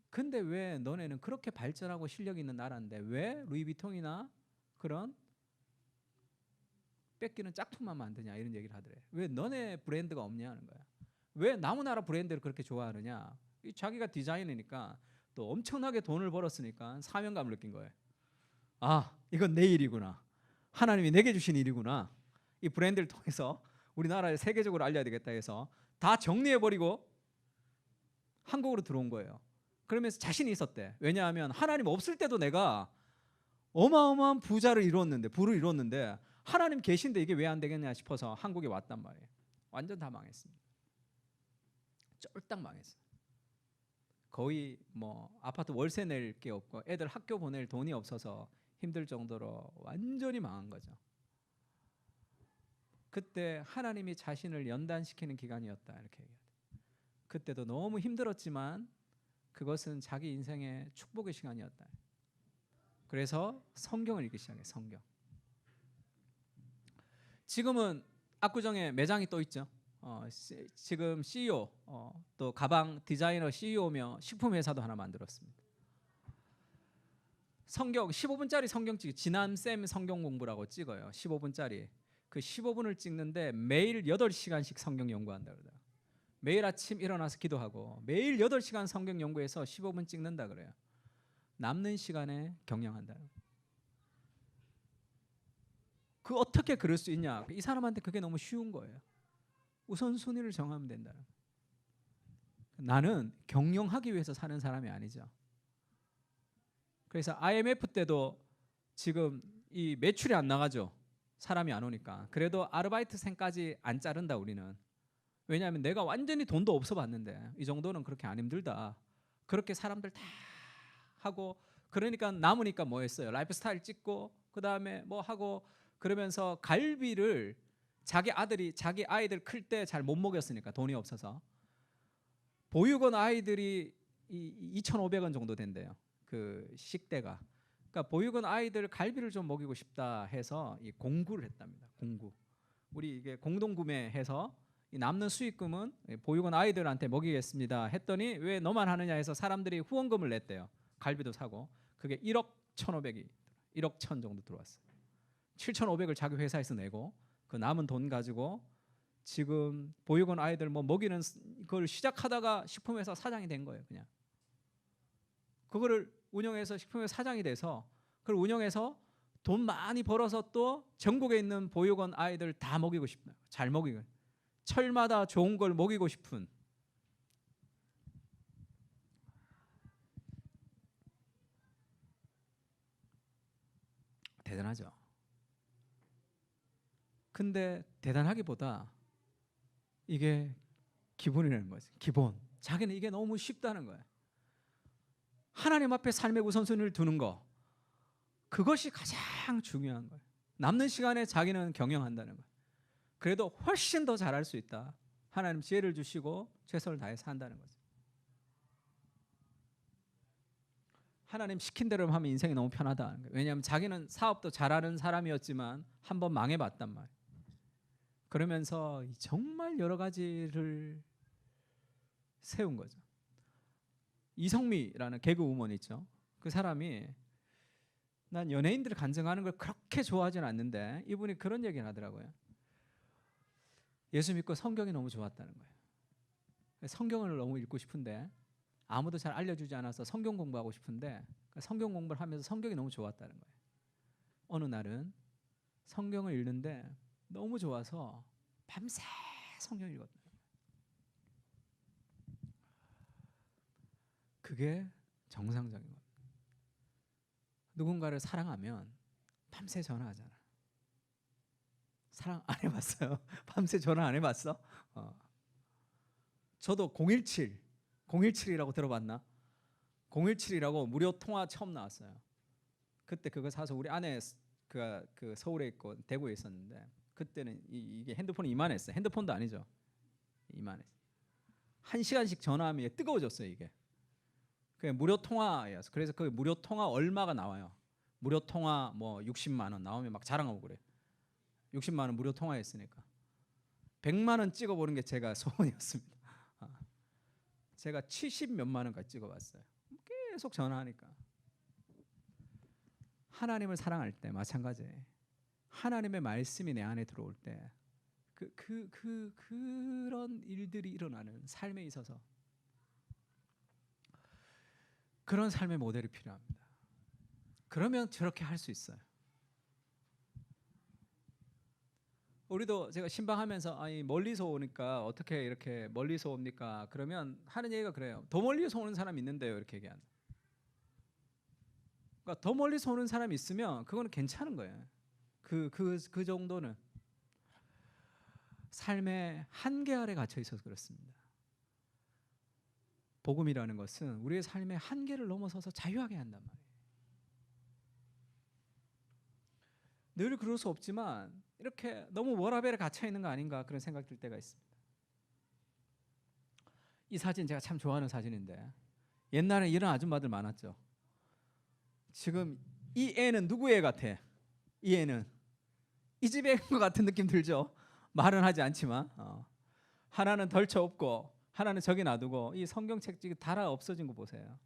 근데 왜 너네는 그렇게 발전하고 실력 있는 나라인데 왜 루이비통이나 그런 뺏기는 짝퉁만 만드냐, 이런 얘기를 하더래. 왜 너네 브랜드가 없냐는 거야. 왜 남의 나라 브랜드를 그렇게 좋아하느냐. 자기가 디자이너니까 또 엄청나게 돈을 벌었으니까 사명감을 느낀 거예요. 아, 이건 내 일이구나. 하나님이 내게 주신 일이구나. 이 브랜드를 통해서 우리나라에 세계적으로 알려야 되겠다 해서 다 정리해버리고 한국으로 들어온 거예요. 그러면서 자신이 있었대. 왜냐하면 하나님 없을 때도 내가 어마어마한 부를 이뤘는데 하나님 계신데 이게 왜 안 되겠냐 싶어서 한국에 왔단 말이에요. 완전 다 망했습니다. 쫄딱 망했어요. 거의 뭐 아파트 월세 낼 게 없고 애들 학교 보낼 돈이 없어서 힘들 정도로 완전히 망한 거죠. 그때 하나님이 자신을 연단시키는 기간이었다, 이렇게 얘기해요. 그때도 너무 힘들었지만 그것은 자기 인생의 축복의 시간이었다. 그래서 성경을 읽기 시작해. 성경. 지금은 압구정에 매장이 또 있죠. 지금 CEO, 또 가방 디자이너 CEO며 식품 회사도 하나 만들었습니다. 성경 15분짜리 성경 찍기, 진남쌤 성경 공부라고 찍어요. 15분짜리. 그 15분을 찍는데 매일 8시간씩 성경 연구한다 그래요. 매일 아침 일어나서 기도하고 매일 8시간 성경 연구해서 15분 찍는다 그래요. 남는 시간에 경영한다. 그 어떻게 그럴 수 있냐? 이 사람한테 그게 너무 쉬운 거예요. 우선순위를 정하면 된다. 나는 경영하기 위해서 사는 사람이 아니죠. 그래서 IMF 때도 지금 이 매출이 안 나가죠. 사람이 안 오니까. 그래도 아르바이트생까지 안 자른다 우리는. 왜냐하면 내가 완전히 돈도 없어 봤는데 이 정도는 그렇게 안 힘들다. 그렇게 사람들 다 하고 그러니까 남으니까 뭐 했어요? 라이프 스타일 찍고 그다음에 뭐 하고 그러면서 갈비를 자기 아이들 클 때 잘 못 먹였으니까 돈이 없어서 보육원 아이들이 2,500원 정도 된대요. 그 식대가. 그러니까 보육원 아이들 갈비를 좀 먹이고 싶다 해서 이 공구를 했답니다. 공구. 우리 이게 공동 구매해서 이 남는 수익금은 보육원 아이들한테 먹이겠습니다 했더니 왜 너만 하느냐 해서 사람들이 후원금을 냈대요. 갈비도 사고. 그게 1억 1,500이 1억 1천 정도 들어왔어요. 7,500을 자기 회사에서 내고 그 남은 돈 가지고 지금 보육원 아이들 뭐 먹이는 그걸 시작하다가 식품회사 사장이 된 거예요. 그냥 그거를 운영해서 식품회사 사장이 돼서 그걸 운영해서 돈 많이 벌어서 또 전국에 있는 보육원 아이들 다 먹이고 싶다. 잘 먹이고 철마다 좋은 걸 먹이고 싶은 대단하죠. 근데 대단하기보다 이게 기본이라는 거지. 기본. 자기는 이게 너무 쉽다는 거예요. 하나님 앞에 삶의 우선순위를 두는 거. 그것이 가장 중요한 거예요. 남는 시간에 자기는 경영한다는 거예요. 그래도 훨씬 더 잘할 수 있다. 하나님 지혜를 주시고 최선을 다해서 한다는 거죠. 하나님 시킨 대로 하면 인생이 너무 편하다. 왜냐하면 자기는 사업도 잘하는 사람이었지만 한번 망해봤단 말이에요. 그러면서 정말 여러 가지를 세운 거죠. 이성미라는 개그 우먼 있죠. 그 사람이 난 연예인들을 간증하는 걸 그렇게 좋아하지는 않는데 이분이 그런 얘기를 하더라고요. 예수 믿고 성경이 너무 좋았다는 거예요. 성경을 너무 읽고 싶은데 아무도 잘 알려주지 않아서 성경 공부하고 싶은데 성경 공부를 하면서 성경이 너무 좋았다는 거예요. 어느 날은 성경을 읽는데 너무 좋아서 밤새 성경을 읽었다. 그게 정상적인 겁니다. 누군가를 사랑하면 밤새 전화하잖아. 사랑 안 해봤어요? 밤새 전화 안 해봤어? 저도 017이라고 들어봤나? 017이라고 무료 통화 처음 나왔어요. 그때 그거 사서 우리 아내 그 서울에 있고 대구에 있었는데 그때는 이게 핸드폰이 이만했어요. 핸드폰도 아니죠. 이만했어요. 1시간씩 전화하면 이게 뜨거워졌어요. 이게. 그게 무료 통화였어. 그래서 그 무료 통화 얼마가 나와요. 무료 통화 뭐 60만 원 나오면 막 자랑하고 그래. 60만 원 무료 통화했으니까 100만 원 찍어보는 게 제가 소원이었습니다. 제가 70 몇만 원까지 찍어봤어요. 계속 전화하니까. 하나님을 사랑할 때 마찬가지예요. 하나님의 말씀이 내 안에 들어올 때 그런 일들이 일어나는 삶에 있어서 그런 삶의 모델이 필요합니다. 그러면 저렇게 할 수 있어요. 우리도 제가 신방하면서 아니 멀리서 오니까 어떻게 이렇게 멀리서 옵니까? 그러면 하는 얘기가 그래요. 더 멀리서 오는 사람 있는데요. 이렇게 얘기한다. 그러니까 더 멀리서 오는 사람이 있으면 그거는 괜찮은 거예요. 그 정도는 삶의 한계 아래 갇혀 있어서 그렇습니다. 복음이라는 것은 우리의 삶의 한계를 넘어서서 자유하게 한단 말이에요. 늘 그럴 수 없지만 이렇게 너무 워라밸에 갇혀 있는 거 아닌가 그런 생각 들 때가 있습니다. 이 사진 제가 참 좋아하는 사진인데 옛날에 이런 아줌마들 많았죠. 지금 이 애는 누구 애 같아? 이 애는 이 집에 애인 것 같은 느낌 들죠. 말은 하지 않지만 하나는 덜쳐 없고 하나는 저기 놔두고 이 성경책 달아 없어진 거 보세요.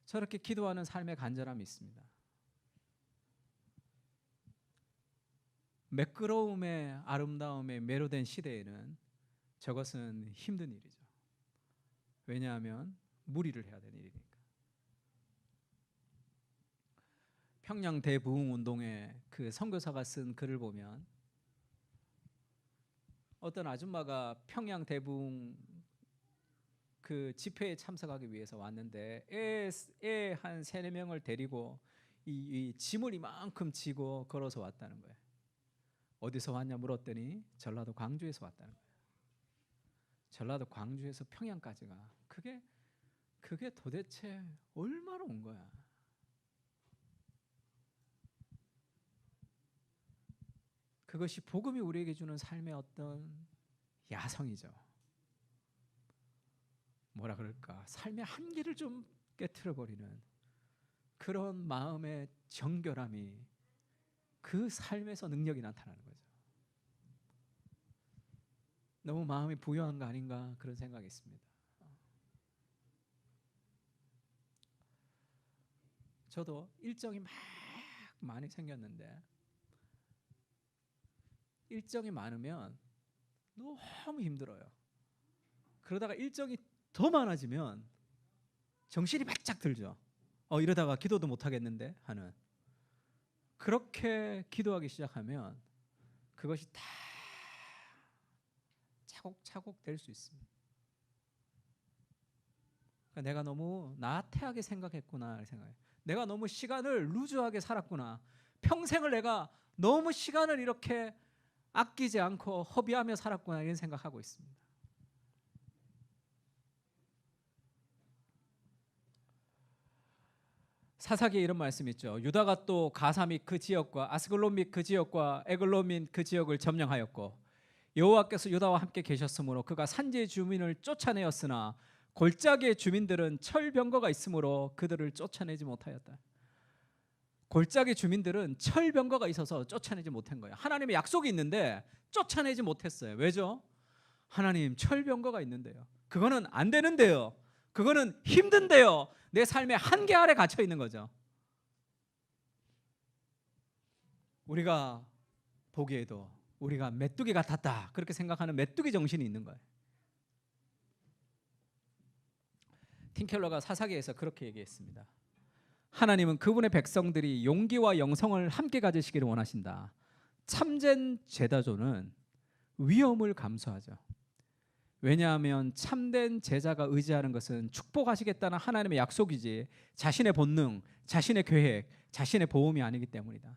저렇게 기도하는 삶의 간절함이 있습니다. 매끄러움의 아름다움에 매료된 시대에는 저것은 힘든 일이죠. 왜냐하면 무리를 해야 되는 일이니까. 평양 대부흥 운동에 그 선교사가 쓴 글을 보면 어떤 아줌마가 평양 대부흥 그 집회에 참석하기 위해서 왔는데 애 한 3-4명을 데리고 이 짐을 이만큼 지고 걸어서 왔다는 거예요. 어디서 왔냐 물었더니 전라도 광주에서 왔다는 거예요. 전라도 광주에서 평양까지가 그게 도대체 얼마나 온 거야. 그것이 복음이 우리에게 주는 삶의 어떤 야성이죠. 뭐라 그럴까, 삶의 한계를 좀 깨트려버리는 그런 마음의 정결함이 그 삶에서 능력이 나타나는 거죠. 너무 마음이 부유한 거 아닌가 그런 생각이 있습니다. 저도 일정이 막 많이 생겼는데 일정이 많으면 너무 힘들어요. 그러다가 일정이 더 많아지면 정신이 바짝 들죠. 이러다가 기도도 못 하겠는데 하는, 그렇게 기도하기 시작하면 그것이 다 차곡차곡 될 수 있습니다. 그러니까 내가 너무 나태하게 생각했구나 생각해요. 내가 너무 시간을 루즈하게 살았구나. 평생을 내가 너무 시간을 이렇게 아끼지 않고 허비하며 살았구나 이런 생각하고 있습니다. 사사기에 이런 말씀이 있죠. 유다가 또 가사 및 그 지역과 아스글론 및 그 지역과 에글론 및 그 지역을 점령하였고 여호와께서 유다와 함께 계셨으므로 그가 산지의 주민을 쫓아내었으나 골짜기의 주민들은 철병거가 있으므로 그들을 쫓아내지 못하였다. 골짜기 주민들은 철병거가 있어서 쫓아내지 못한 거예요. 하나님의 약속이 있는데 쫓아내지 못했어요. 왜죠? 하나님, 철병거가 있는데요. 그거는 안 되는데요. 그거는 힘든데요. 내 삶의 한계 아래 갇혀 있는 거죠. 우리가 보기에도 우리가 메뚜기 같았다 그렇게 생각하는 메뚜기 정신이 있는 거예요. 팀켈러가 사사기에서 그렇게 얘기했습니다. 하나님은 그분의 백성들이 용기와 영성을 함께 가지시기를 원하신다. 참된 제자조는 위험을 감수하죠. 왜냐하면 참된 제자가 의지하는 것은 축복하시겠다는 하나님의 약속이지 자신의 본능, 자신의 계획, 자신의 보험이 아니기 때문이다.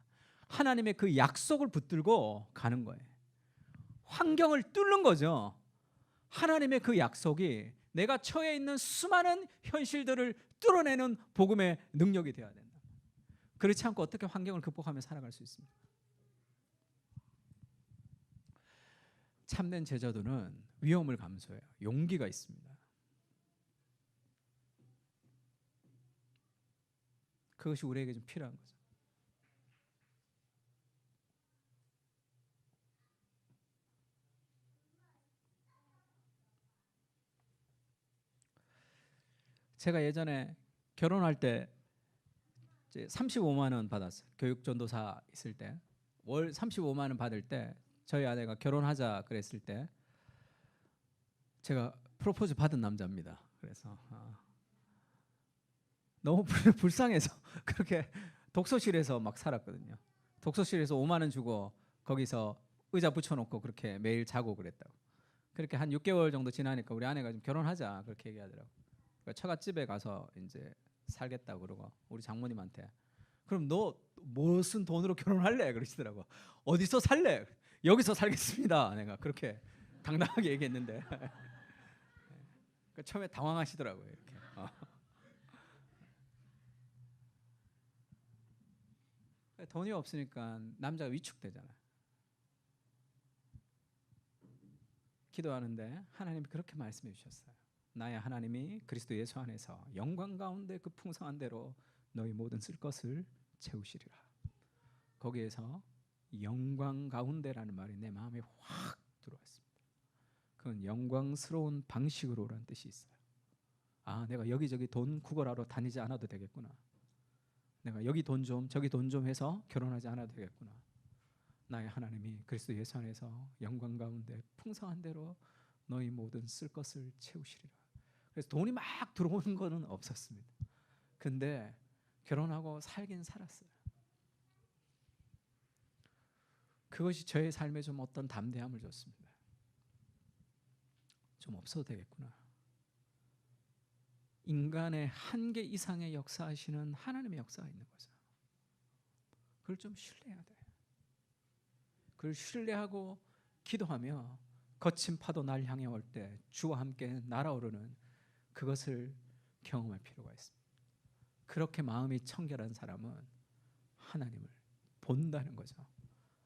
하나님의 그 약속을 붙들고 가는 거예요. 환경을 뚫는 거죠. 하나님의 그 약속이 내가 처해 있는 수많은 현실들을 뚫어내는 복음의 능력이 되어야 된다. 그렇지 않고 어떻게 환경을 극복하며 살아갈 수 있습니까? 참된 제자도는 위험을 감수해요. 용기가 있습니다. 그것이 우리에게 좀 필요한 거죠. 제가 예전에 결혼할 때 35만 원 받았어요. 교육 전도사 있을 때 월 35만 원 받을 때 저희 아내가 결혼하자 그랬을 때 제가 프로포즈 받은 남자입니다. 그래서 너무 불쌍해서 그렇게 독서실에서 막 살았거든요. 독서실에서 5만 원 주고 거기서 의자 붙여놓고 그렇게 매일 자고 그랬다고. 그렇게 한 6개월 정도 지나니까 우리 아내가 좀 결혼하자 그렇게 얘기하더라고. 그러니까 처갓집에 가서 이제 살겠다고 그러고 우리 장모님한테 그럼 너 무슨 돈으로 결혼할래? 그러시더라고. 어디서 살래? 여기서 살겠습니다. 내가 그렇게 당당하게 얘기했는데 처음에 당황하시더라고요. 이렇게. 돈이 없으니까 남자가 위축되잖아요. 기도하는데 하나님이 그렇게 말씀해 주셨어요. 나의 하나님이 그리스도 예수 안에서 영광 가운데 그 풍성한 대로 너희 모든 쓸 것을 채우시리라. 거기에서 영광 가운데라는 말이 내 마음에 확 들어왔습니다. 그건 영광스러운 방식으로라는 뜻이 있어요. 내가 여기저기 돈 구걸하러 다니지 않아도 되겠구나. 내가 여기 돈 좀 저기 돈 좀 해서 결혼하지 않아도 되겠구나. 나의 하나님이 그리스도 예수 안에서 영광 가운데 풍성한 대로 너희 모든 쓸 것을 채우시리라. 그래서 돈이 막 들어오는 거는 없었습니다. 근데 결혼하고 살긴 살았어요. 그것이 저의 삶에 좀 어떤 담대함을 줬습니다. 좀 없어도 되겠구나. 인간의 한계 이상의 역사하시는 하나님의 역사가 있는 거죠. 그걸 좀 신뢰해야 돼. 그걸 신뢰하고 기도하며 거친 파도 날 향해 올 때 주와 함께 날아오르는 그것을 경험할 필요가 있습니다. 그렇게 마음이 청결한 사람은 하나님을 본다는 거죠.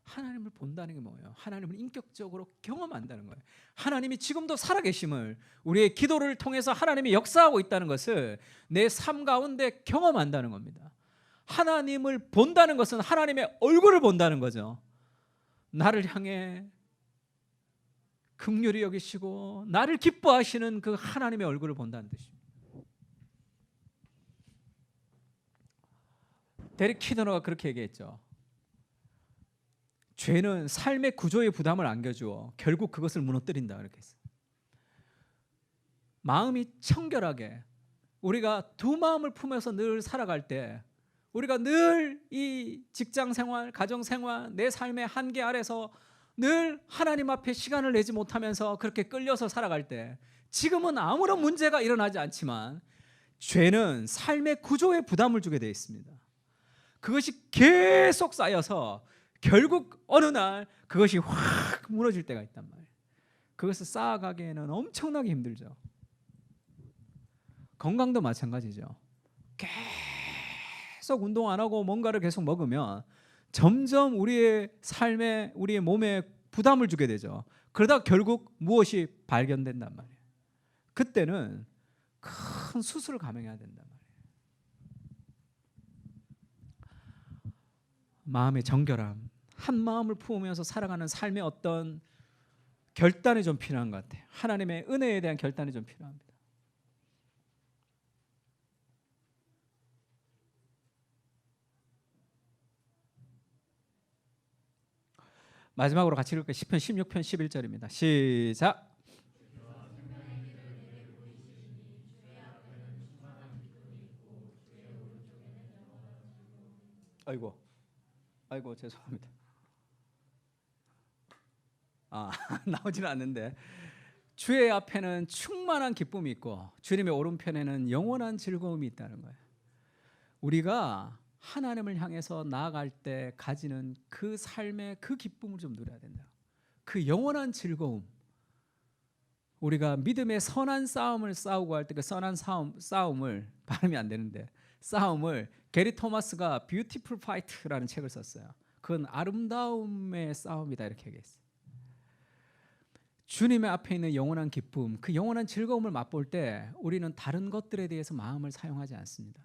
하나님을 본다는 게 뭐예요? 하나님을 인격적으로 경험한다는 거예요. 하나님이 지금도 살아계심을, 우리의 기도를 통해서 하나님이 역사하고 있다는 것을 내 삶 가운데 경험한다는 겁니다. 하나님을 본다는 것은 하나님의 얼굴을 본다는 거죠. 나를 향해 긍휼히 여기시고 나를 기뻐하시는 그 하나님의 얼굴을 본다는 뜻입니다. 데릭 키너가 그렇게 얘기했죠. 죄는 삶의 구조의 부담을 안겨주어 결국 그것을 무너뜨린다, 그렇게 했어요. 마음이 청결하게 우리가 두 마음을 품어서 늘 살아갈 때, 우리가 늘 이 직장 생활, 가정 생활, 내 삶의 한계 아래서 늘 하나님 앞에 시간을 내지 못하면서 그렇게 끌려서 살아갈 때, 지금은 아무런 문제가 일어나지 않지만 죄는 삶의 구조에 부담을 주게 되어 있습니다. 그것이 계속 쌓여서 결국 어느 날 그것이 확 무너질 때가 있단 말이에요. 그것을 쌓아가기에는 엄청나게 힘들죠. 건강도 마찬가지죠. 계속 운동 안 하고 뭔가를 계속 먹으면 점점 우리의 삶에, 우리의 몸에 부담을 주게 되죠. 그러다 결국 무엇이 발견된단 말이에요. 그때는 큰 수술을 감행해야 된단 말이에요. 마음의 정결함, 한 마음을 품으면서 살아가는 삶의 어떤 결단이 좀 필요한 것 같아요. 하나님의 은혜에 대한 결단이 좀 필요합니다. 마지막으로 같이 읽을게요. 시편 16편 11절입니다. 시작. 아이고 죄송합니다. 나오지는 않는데, 주의 앞에는 충만한 기쁨이 있고 주님의 오른편에는 영원한 즐거움이 있다는 거예요. 우리가 하나님을 향해서 나아갈 때 가지는 그 삶의 그 기쁨을 좀 누려야 된다. 그 영원한 즐거움. 우리가 믿음의 선한 싸움을 싸우고 할 때 그 선한 싸움을 발음이 안 되는데, 싸움을 게리 토마스가 뷰티풀 파이트라는 책을 썼어요. 그건 아름다움의 싸움이다, 이렇게 얘기했어요. 주님의 앞에 있는 영원한 기쁨, 그 영원한 즐거움을 맛볼 때 우리는 다른 것들에 대해서 마음을 사용하지 않습니다.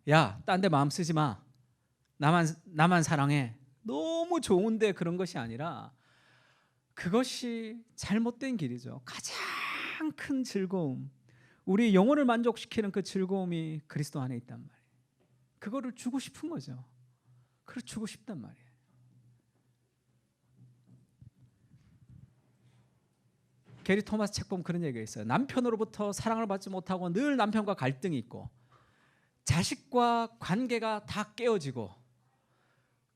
야, 딴 데 마음 쓰지 마. 나만 사랑해. 너무 좋은데 그런 것이 아니라, 그것이 잘못된 길이죠. 가장 큰 즐거움, 우리 영혼을 만족시키는 그 즐거움이 그리스도 안에 있단 말이에요. 그거를 주고 싶은 거죠. 그걸 주고 싶단 말이에요. 게리 토마스 책 보면 그런 얘기가 있어요. 남편으로부터 사랑을 받지 못하고 늘 남편과 갈등이 있고, 자식과 관계가 다 깨어지고,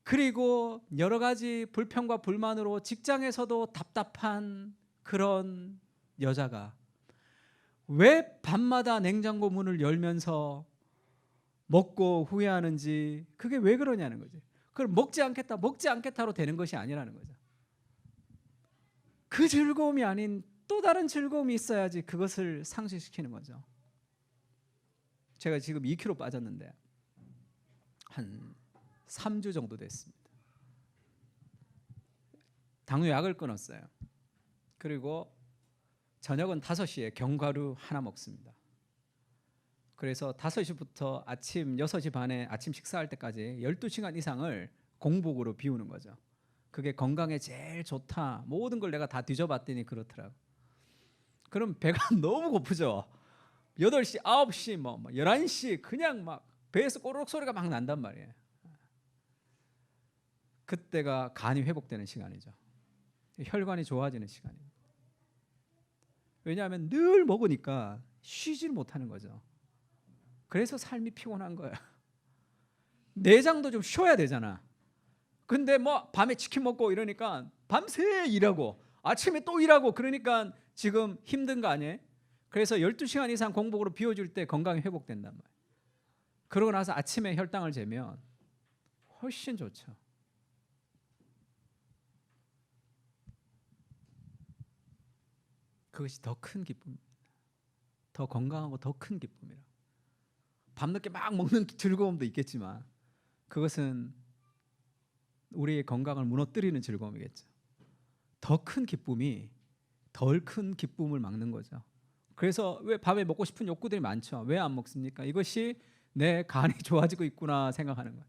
그리고 여러 가지 불평과 불만으로 직장에서도 답답한 그런 여자가 왜 밤마다 냉장고 문을 열면서 먹고 후회하는지, 그게 왜 그러냐는 거지. 그걸 먹지 않겠다로 되는 것이 아니라는 거죠. 그 즐거움이 아닌 또 다른 즐거움이 있어야지 그것을 상쇄시키는 거죠. 제가 지금 2kg 빠졌는데 한 3주 정도 됐습니다. 당뇨약을 끊었어요. 그리고 저녁은 5시에 견과류 하나 먹습니다. 그래서 5시부터 아침 6시 반에 아침 식사할 때까지 12시간 이상을 공복으로 비우는 거죠. 그게 건강에 제일 좋다. 모든 걸 내가 다 뒤져봤더니 그렇더라고. 그럼 배가 너무 고프죠. 8시, 9시, 11시 그냥 막 배에서 꼬르륵 소리가 막 난단 말이에요. 그때가 간이 회복되는 시간이죠. 혈관이 좋아지는 시간입니다. 왜냐하면 늘 먹으니까 쉬질 못하는 거죠. 그래서 삶이 피곤한 거야. 내장도 좀 쉬어야 되잖아. 근데 뭐 밤에 치킨 먹고 이러니까 밤새 일하고 아침에 또 일하고 그러니까 지금 힘든 거 아니에요? 그래서 12시간 이상 공복으로 비워줄 때 건강이 회복된단 말이에요. 그러고 나서 아침에 혈당을 재면 훨씬 좋죠. 그것이 더 큰 기쁨입니다. 더 건강하고 더 큰 기쁨이라. 밤늦게 막 먹는 즐거움도 있겠지만 그것은 우리의 건강을 무너뜨리는 즐거움이겠죠. 더 큰 기쁨이 덜 큰 기쁨을 막는 거죠. 그래서 왜 밤에 먹고 싶은 욕구들이 많죠. 왜 안 먹습니까? 이것이 내 간이 좋아지고 있구나 생각하는 거예요.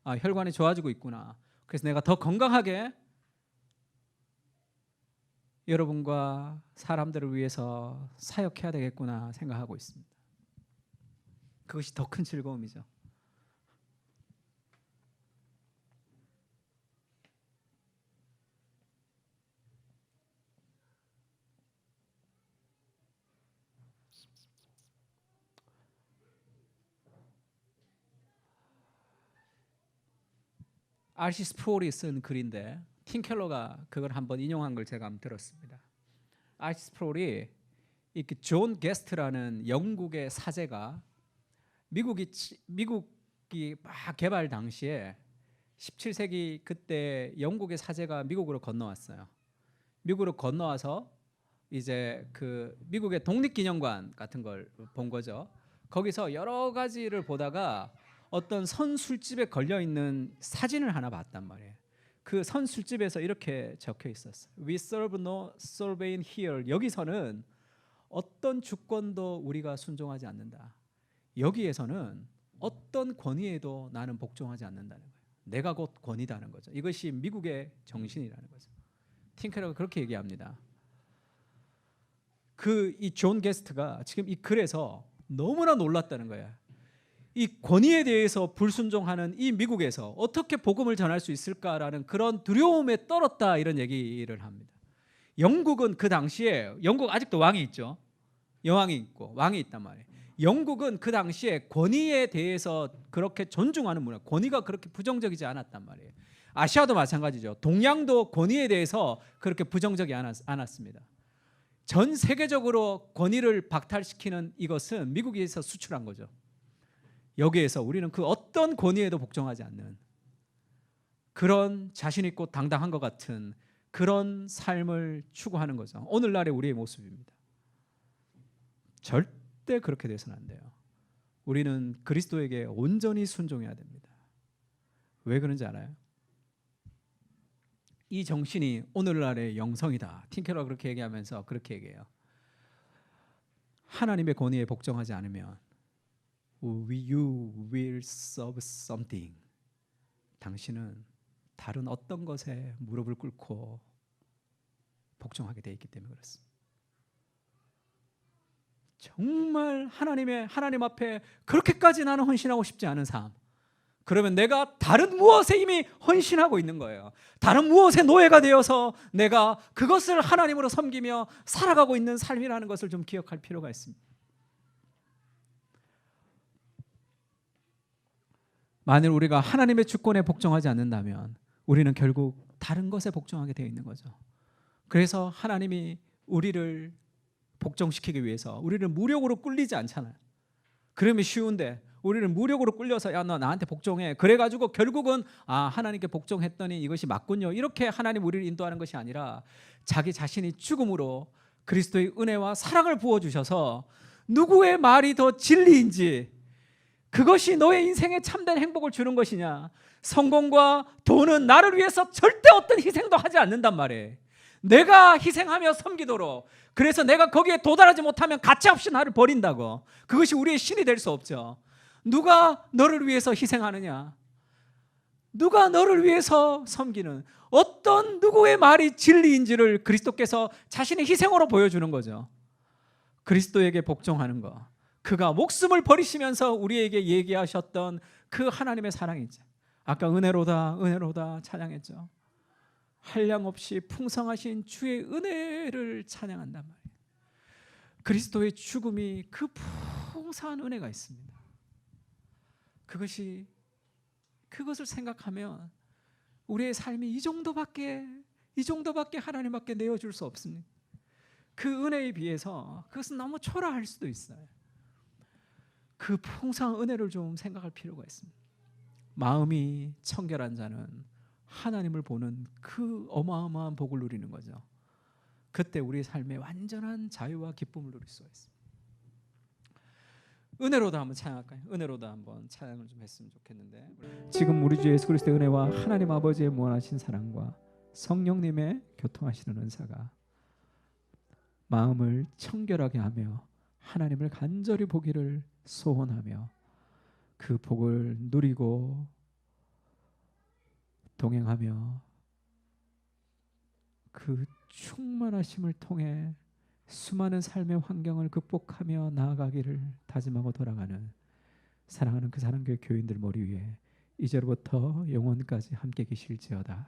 아, 혈관이 좋아지고 있구나. 그래서 내가 더 건강하게 여러분과 사람들을 위해서 사역해야 되겠구나 생각하고 있습니다. 그것이 더 큰 즐거움이죠. R.C. 스프롤이 쓴 글인데 팀 켈러가 그걸 한번 인용한 걸 제가 한번 들었습니다. R.C. 스프롤이 존 게스트라는 영국의 사제가 미국이 막 개발 당시에 17세기 그때 영국의 사제가 미국으로 건너왔어요. 미국으로 건너와서 이제 그 미국의 독립기념관 같은 걸 본 거죠. 거기서 여러 가지를 보다가 어떤 선 술집에 걸려 있는 사진을 하나 봤단 말이에요. 그 선 술집에서 이렇게 적혀 있었어요. We serve no sovereign here. 여기서는 어떤 주권도 우리가 순종하지 않는다. 여기에서는 어떤 권위에도 나는 복종하지 않는다는 거예요. 내가 곧 권위다는 거죠. 이것이 미국의 정신이라는 거죠. 팅켈러가 그렇게 얘기합니다. 이 존 게스트가 지금 이 글에서 너무나 놀랐다는 거야. 이 권위에 대해서 불순종하는 이 미국에서 어떻게 복음을 전할 수 있을까라는 그런 두려움에 떨었다 이런 얘기를 합니다. 영국은 그 당시에 영국 아직도 왕이 있죠. 여왕이 있고 왕이 있단 말이에요. 영국은 그 당시에 권위에 대해서 그렇게 존중하는 문화, 권위가 그렇게 부정적이지 않았단 말이에요. 아시아도 마찬가지죠. 동양도 권위에 대해서 그렇게 부정적이 않았습니다. 전 세계적으로 권위를 박탈시키는 이것은 미국에서 수출한 거죠. 여기에서 우리는 그 어떤 권위에도 복종하지 않는 그런 자신 있고 당당한 것 같은 그런 삶을 추구하는 거죠. 오늘날의 우리의 모습입니다. 절대 그렇게 돼서는 안 돼요. 우리는 그리스도에게 온전히 순종해야 됩니다. 왜 그런지 알아요? 이 정신이 오늘날의 영성이다. 팅켈러가 그렇게 얘기하면서 그렇게 얘기해요. 하나님의 권위에 복종하지 않으면 you will serve something. 당신은 다른 어떤 것에 무릎을 꿇고 복종하게 되어 있기 때문에 그렇습니다. 정말 하나님 앞에 그렇게까지 나는 헌신하고 싶지 않은 삶. 그러면 내가 다른 무엇에 이미 헌신하고 있는 거예요. 다른 무엇의 노예가 되어서 내가 그것을 하나님으로 섬기며 살아가고 있는 삶이라는 것을 좀 기억할 필요가 있습니다. 만일 우리가 하나님의 주권에 복종하지 않는다면 우리는 결국 다른 것에 복종하게 되어 있는 거죠. 그래서 하나님이 우리를 복종시키기 위해서 우리를 무력으로 꿀리지 않잖아요. 그러면 쉬운데 우리를 무력으로 꿀려서 야 너 나한테 복종해. 그래가지고 결국은 하나님께 복종했더니 이것이 맞군요. 이렇게 하나님 우리를 인도하는 것이 아니라 자기 자신이 죽음으로 그리스도의 은혜와 사랑을 부어주셔서 누구의 말이 더 진리인지 그것이 너의 인생에 참된 행복을 주는 것이냐. 성공과 돈은 나를 위해서 절대 어떤 희생도 하지 않는단 말이에요. 내가 희생하며 섬기도록. 그래서 내가 거기에 도달하지 못하면 가차없이 나를 버린다고. 그것이 우리의 신이 될 수 없죠. 누가 너를 위해서 희생하느냐? 누가 너를 위해서 섬기는 어떤 누구의 말이 진리인지를 그리스도께서 자신의 희생으로 보여주는 거죠. 그리스도에게 복종하는 거. 그가 목숨을 버리시면서 우리에게 얘기하셨던 그 하나님의 사랑이죠. 아까 은혜로다 찬양했죠. 한량없이 풍성하신 주의 은혜를 찬양한단 말이에요. 그리스도의 죽음이 그 풍성한 은혜가 있습니다. 그것을 생각하면 우리의 삶이 이 정도밖에 하나님밖에 내어줄 수 없습니다. 그 은혜에 비해서 그것은 너무 초라할 수도 있어요. 그 풍성한 은혜를 좀 생각할 필요가 있습니다. 마음이 청결한 자는 하나님을 보는 그 어마어마한 복을 누리는 거죠. 그때 우리의 삶에 완전한 자유와 기쁨을 누릴 수가 있습니다. 은혜로도 한번 찬양할까요? 은혜로도 한번 찬양을 좀 했으면 좋겠는데, 지금 우리 주 예수 그리스도의 은혜와 하나님 아버지의 무한하신 사랑과 성령님의 교통하시는 은사가 마음을 청결하게 하며 하나님을 간절히 보기를 소원하며 그 복을 누리고 동행하며 그 충만하심을 통해 수많은 삶의 환경을 극복하며 나아가기를 다짐하고 돌아가는 사랑하는 그 사랑교회 교인들 머리 위에 이제로부터 영원까지 함께 계실지어다.